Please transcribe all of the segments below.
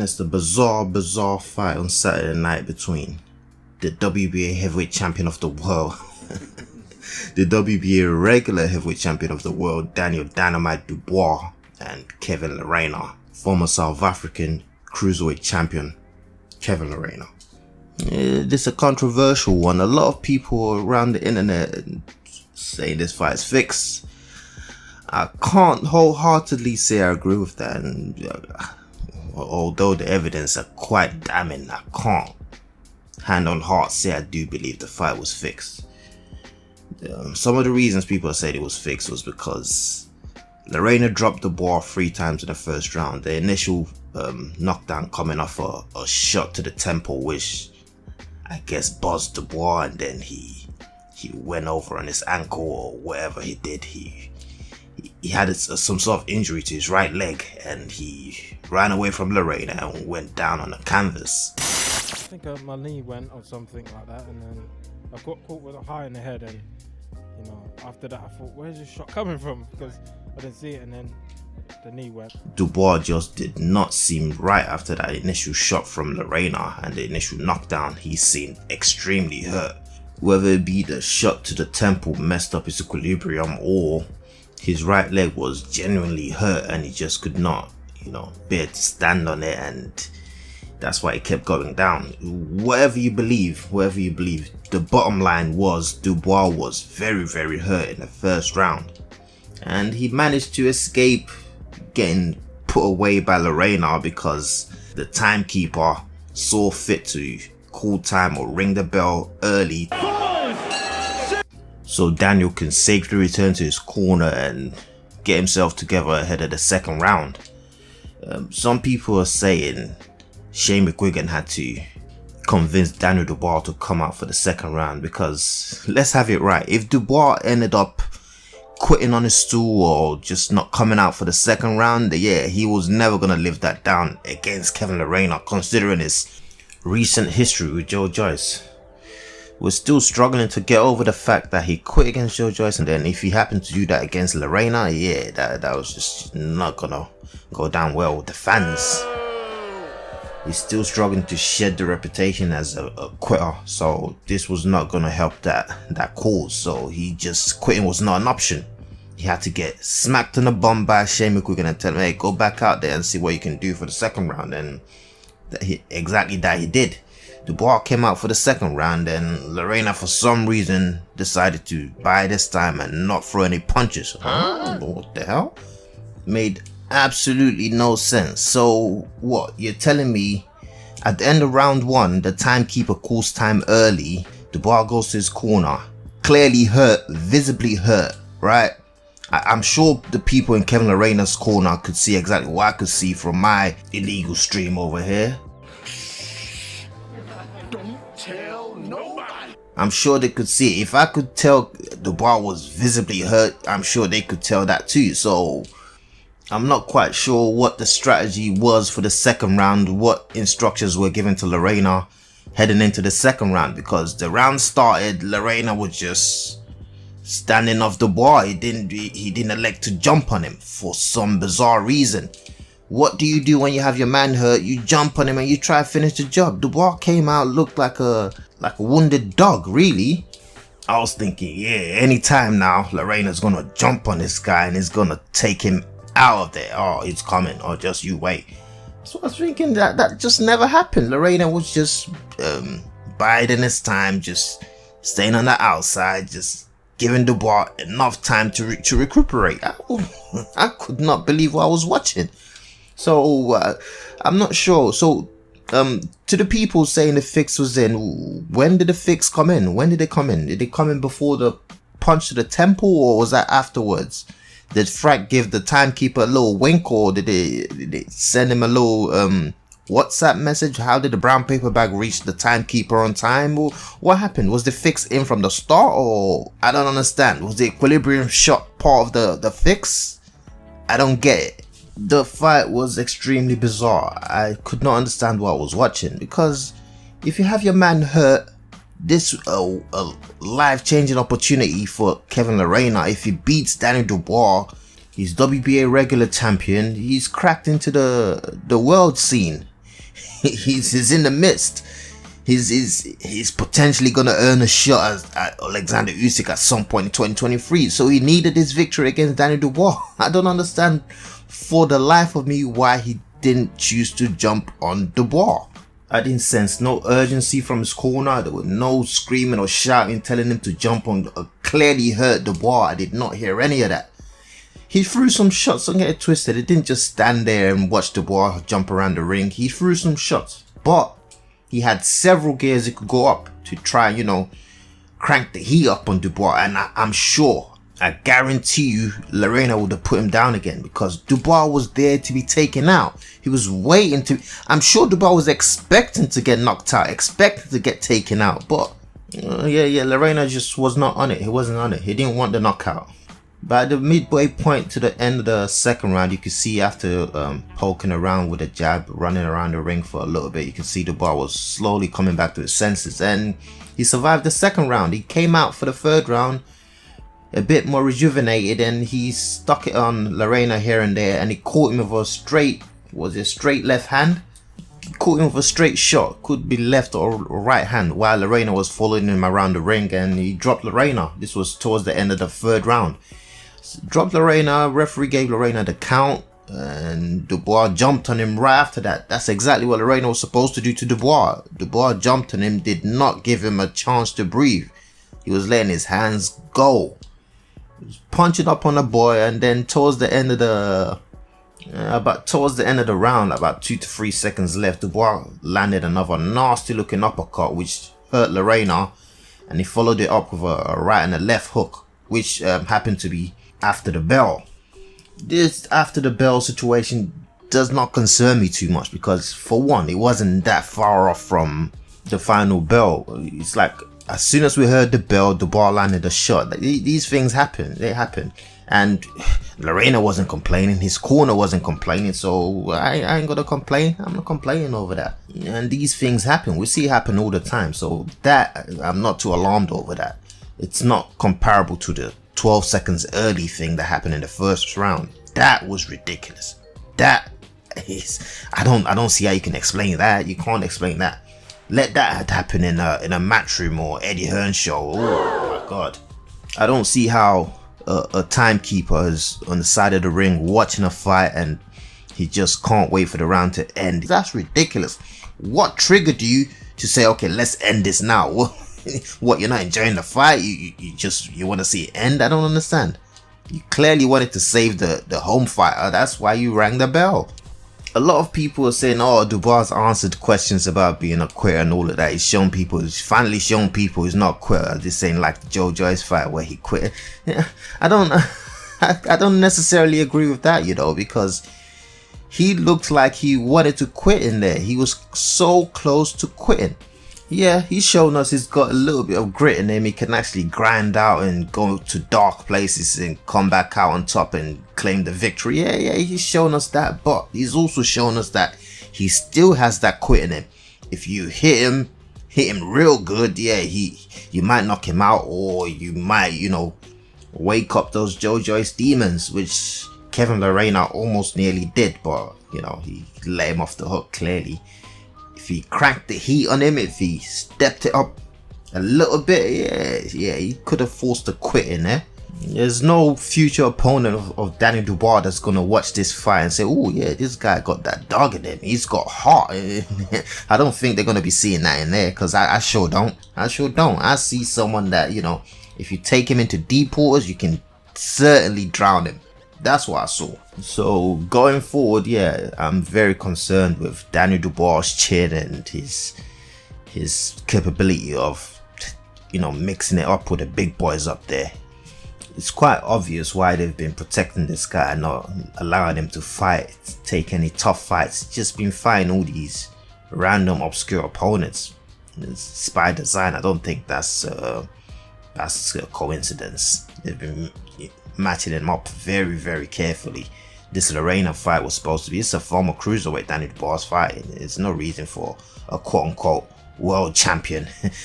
witnessed a bizarre fight on Saturday night between the WBA heavyweight champion of the world, the WBA regular heavyweight champion of the world, Daniel Dynamite Dubois, and Kevin Lerena, former South African cruiserweight champion Kevin Lerena. This is a controversial one. A lot of people around the internet saying this fight is fixed. I can't wholeheartedly say I agree with that, and although the evidence are quite damning, I can't hand on heart say I do believe the fight was fixed. Some of the reasons people said it was fixed was because Lerena dropped Dubois 3 times in the first round. The initial knockdown coming off a shot to the temple, which I guess buzzed Dubois, and then he went over on his ankle or whatever he did. He had some sort of injury to his right leg, and he ran away from Lerena and went down on the canvas. I think my knee went or something like that, and then I got caught with a high in the head, and after that I thought, where's this shot coming from? Because I didn't see it, and then the knee went. Dubois just did not seem right after that initial shot from Lerena and the initial knockdown. He seemed extremely hurt. Whether it be the shot to the temple messed up his equilibrium, or his right leg was genuinely hurt and he just could not, bear to stand on it, and that's why it kept going down. Whatever you believe, the bottom line was Dubois was very, very hurt in the first round, and he managed to escape getting put away by Lerena because the timekeeper saw fit to call time or ring the bell early, so Daniel can safely return to his corner and get himself together ahead of the second round. Some people are saying Shane McGuigan had to convince Daniel Dubois to come out for the second round, because let's have it right, if Dubois ended up quitting on his stool or just not coming out for the second round, yeah, he was never going to live that down against Kevin Lerena, considering his recent history with Joe Joyce. We're still struggling to get over the fact that he quit against Joe Joyce, and then if he happened to do that against Lerena, yeah, that was just not gonna go down well with the fans. He's still struggling to shed the reputation as a quitter, so this was not gonna help that cause. So quitting was not an option. He had to get smacked in the bum by Shane McGuigan and tell him, hey, go back out there and see what you can do for the second round, and exactly that he did. Dubois came out for the second round, and Lerena for some reason decided to buy this time and not throw any punches. What the hell? Made absolutely no sense. So what, you're telling me at the end of round 1 the timekeeper calls time early, Dubois goes to his corner, clearly hurt, visibly hurt, right? I'm sure the people in Kevin Lerena's corner could see exactly what I could see from my illegal stream over here. Tell nobody. I'm sure they could see it. If I could tell Dubois was visibly hurt, I'm sure they could tell that too. So I'm not quite sure what the strategy was for the second round, what instructions were given to Lerena heading into the second round, because the round started, Lerena was just standing off Dubois. He didn't elect to jump on him for some bizarre reason. What do you do when you have your man hurt? You jump on him and you try to finish the job. Dubois came out, looked like a wounded dog, really. I was thinking, yeah, anytime now, Lerena's gonna jump on this guy and is gonna take him out of there. Oh, it's coming. Oh, just you wait. So I was thinking that just never happened. Lerena was just biding his time, just staying on the outside, just giving Dubois enough time to recuperate. I could not believe what I was watching. So I'm not sure. So to the people saying the fix was in, when did the fix come in? When did it come in? Did it come in before the punch to the temple, or was that afterwards? Did Frank give the timekeeper a little wink, or did they send him a little WhatsApp message? How did the brown paper bag reach the timekeeper on time? Or what happened? Was the fix in from the start, or I don't understand. Was the equilibrium shot part of the fix? I don't get it. The fight was extremely bizarre. I could not understand what I was watching, because if you have your man hurt, this a life-changing opportunity for Kevin Lerena. If he beats Daniel Dubois, he's WBA regular champion. He's cracked into the world scene. he's in the midst. He's potentially gonna earn a shot at Alexander Usyk at some point in 2023. So he needed this victory against Daniel Dubois. I don't understand for the life of me why he didn't choose to jump on Dubois. I didn't sense no urgency from his corner. There was no screaming or shouting telling him to jump on a clearly hurt Dubois. I did not hear any of that. He threw some shots, don't get it twisted. He didn't just stand there and watch Dubois jump around the ring. He threw some shots, but he had several gears he could go up to try, crank the heat up on Dubois. And I'm sure, I guarantee you, Lerena would have put him down again because Dubois was there to be taken out. He was waiting to. I'm sure Dubois was expecting to get knocked out, expecting to get taken out. But Lerena just was not on it. He wasn't on it. He didn't want the knockout. By the midway point to the end of the second round, you could see after poking around with a jab, running around the ring for a little bit, you can see Dubois was slowly coming back to his senses, and he survived the second round. He came out for the third round a bit more rejuvenated, and he stuck it on Lerena here and there, and he caught him with a straight left hand? He caught him with a straight shot, could be left or right hand, while Lerena was following him around the ring, and he dropped Lerena. This was towards the end of the third round. Dropped Lerena, referee gave Lerena the count, and Dubois jumped on him right after that. That's exactly what Lerena was supposed to do to Dubois. Dubois jumped on him, did not give him a chance to breathe. He was letting his hands go. He was punching up on the boy, and then towards the end of the round, about 2 to 3 seconds left, Dubois landed another nasty looking uppercut which hurt Lerena, and he followed it up with a right and a left hook, which happened to be after the bell. This after the bell situation does not concern me too much because, for one, it wasn't that far off from the final bell. It's like as soon as we heard the bell, Dubois landed a shot. These things happen. They happen. And Lerena wasn't complaining. His corner wasn't complaining. So I ain't gonna complain. I'm not complaining over that. And these things happen. We see it happen all the time. So that, I'm not too alarmed over that. It's not comparable to the 12 seconds early thing that happened in the first round. That was ridiculous. That is, I don't see how you can explain that. You can't explain that. Let that happen in a Matchroom or Eddie Hearn show. Oh my god. I don't see how a timekeeper is on the side of the ring watching a fight and he just can't wait for the round to end. That's ridiculous. What triggered you to say, okay, let's end this now? What, you're not enjoying the fight? You want to see it end? I don't understand. You clearly wanted to save the home fighter. That's why you rang the bell. A lot of people are saying, oh, Dubois answered questions about being a quitter and all of that. He's finally shown people he's not a quitter. This ain't like the Joe Joyce fight where he quit. Yeah, I don't necessarily agree with that, because he looked like he wanted to quit in there. He was so close to quitting. Yeah, he's shown us he's got a little bit of grit in him. He can actually grind out and go to dark places and come back out on top and claim the victory. Yeah, he's shown us that. But he's also shown us that he still has that quit in him. If you hit him real good, yeah, you might knock him out, or you might, wake up those Joe Joyce demons, which Kevin Lerena almost nearly did, but, he let him off the hook clearly. If he cranked the heat on him, if he stepped it up a little bit, yeah, he could have forced a quit in there. There's no future opponent of Daniel Dubois that's going to watch this fight and say, oh yeah, this guy got that dog in him. He's got heart. I don't think they're going to be seeing that in there, because I sure don't. I see someone that, if you take him into deep waters, you can certainly drown him. That's what I saw. So going forward, yeah, I'm very concerned with Daniel Dubois' chin and his capability of, mixing it up with the big boys up there. It's quite obvious why they've been protecting this guy and not allowing him to fight, take any tough fights. He's just been fighting all these random obscure opponents. It's by design. I don't think that's a coincidence. They've been matching him up very, very carefully. This Lerena fight was supposed to be, it's a former cruiserweight Daniel Dubois fight. There's no reason for a quote-unquote world champion,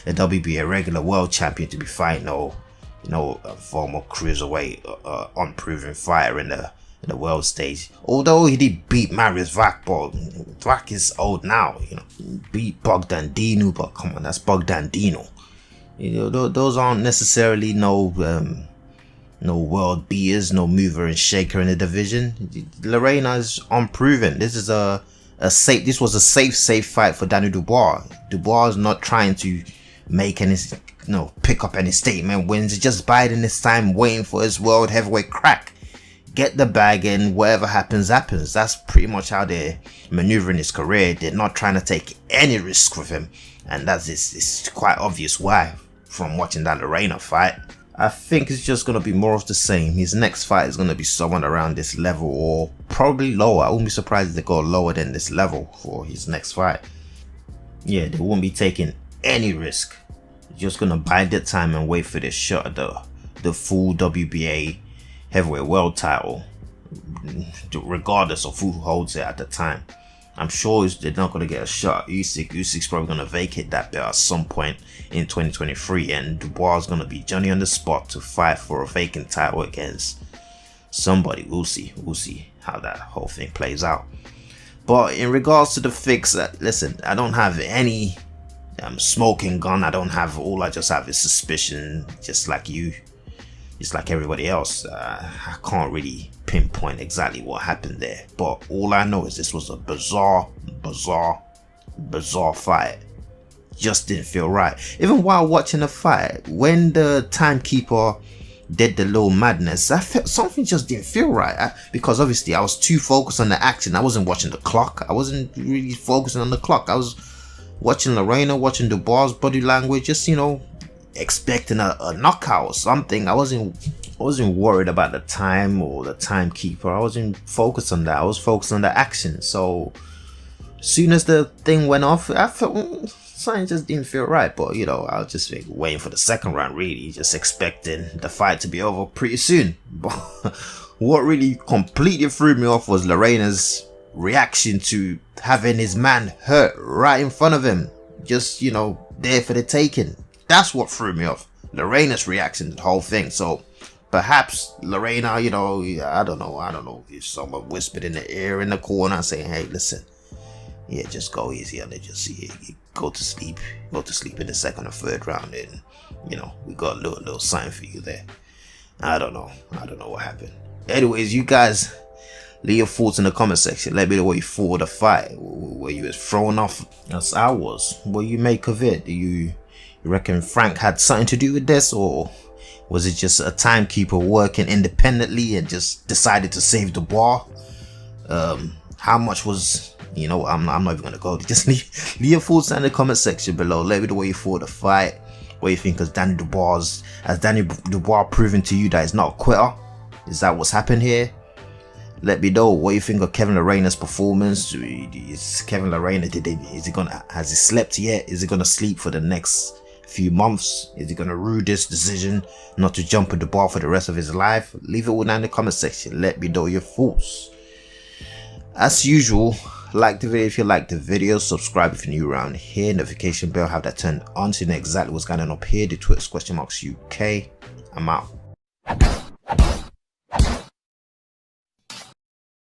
a WBA regular world champion, to be fighting a former cruiserweight unproven fighter in the in the world stage. Although he did beat Marius Vac, but Vac is old now, you know. Beat Bogdan Dinu, but come on, that's Bogdan Dino. You know, those aren't necessarily no world beaters, no mover and shaker in the division. Lerena is unproven. This is this was a safe fight for Daniel Dubois. Dubois is not trying to make any, pick up any statement wins. He's just biding his time, waiting for his world heavyweight crack. Get the bag in, whatever happens, happens. That's pretty much how they're maneuvering his career. They're not trying to take any risk with him, and it's quite obvious why from watching that Lerena fight. I think it's just going to be more of the same. His next fight is going to be someone around this level or probably lower. I wouldn't be surprised if they go lower than this level for his next fight. Yeah, they won't be taking any risk. Just going to bide their time and wait for this shot at the full WBA heavyweight world title, regardless of who holds it at the time. I'm sure they're not going to get a shot. Usyk's probably going to vacate that belt at some point in 2023, and Dubois is going to be Johnny on the spot to fight for a vacant title against somebody. We'll see how that whole thing plays out. But in regards to the fix, listen, I don't have any smoking gun. All I just have is suspicion, just like you. Just like everybody else. I can't really pinpoint exactly what happened there, but all I know is this was a bizarre fight. Just didn't feel right. Even while watching the fight, when the timekeeper did the little madness, I felt something just didn't feel right, because obviously I was too focused on the action. I wasn't watching the clock. I wasn't really focusing on the clock. I was watching Lerena, watching Dubois' body language, just expecting a knockout or something. I wasn't worried about the time or the timekeeper. I wasn't focused on that. I was focused on the action. So as soon as the thing went off, I felt something just didn't feel right. But I was just waiting for the second round, really, just expecting the fight to be over pretty soon. But what really completely threw me off was Lerena's reaction to having his man hurt right in front of him, just there for the taking. That's what threw me off. Lerena's reaction to the whole thing. So perhaps Lerena, I don't know if someone whispered in the ear in the corner saying, hey, listen, yeah, just go easy on it. Just go to sleep in the second or third round, and we got a little sign for you there. I don't know what happened. Anyways, you guys leave your thoughts in the comment section. Let me know what you thought of the fight. Were you as thrown off as I was? What you make of it? Do you reckon Frank had something to do with this, or was it just a timekeeper working independently and just decided to save Dubois? How much was, I'm not even gonna go. Just leave your thoughts in the comment section below. Let me know what you thought of the fight. What you think has Daniel Dubois proven to you that he's not a quitter? Is that what's happened here? Let me know what you think of Kevin Lerena's performance. Is Kevin Lerena, has he slept yet? Is he gonna sleep for the next few months? Is he gonna rue this decision not to jump in the bar for the rest of his life? Leave it all down in the comment section. Let me know your thoughts. As usual, like the video if you like the video, subscribe if you're new around here, notification bell, have that turned on so you know exactly what's going on up here. The Twitter !UK. I'm out.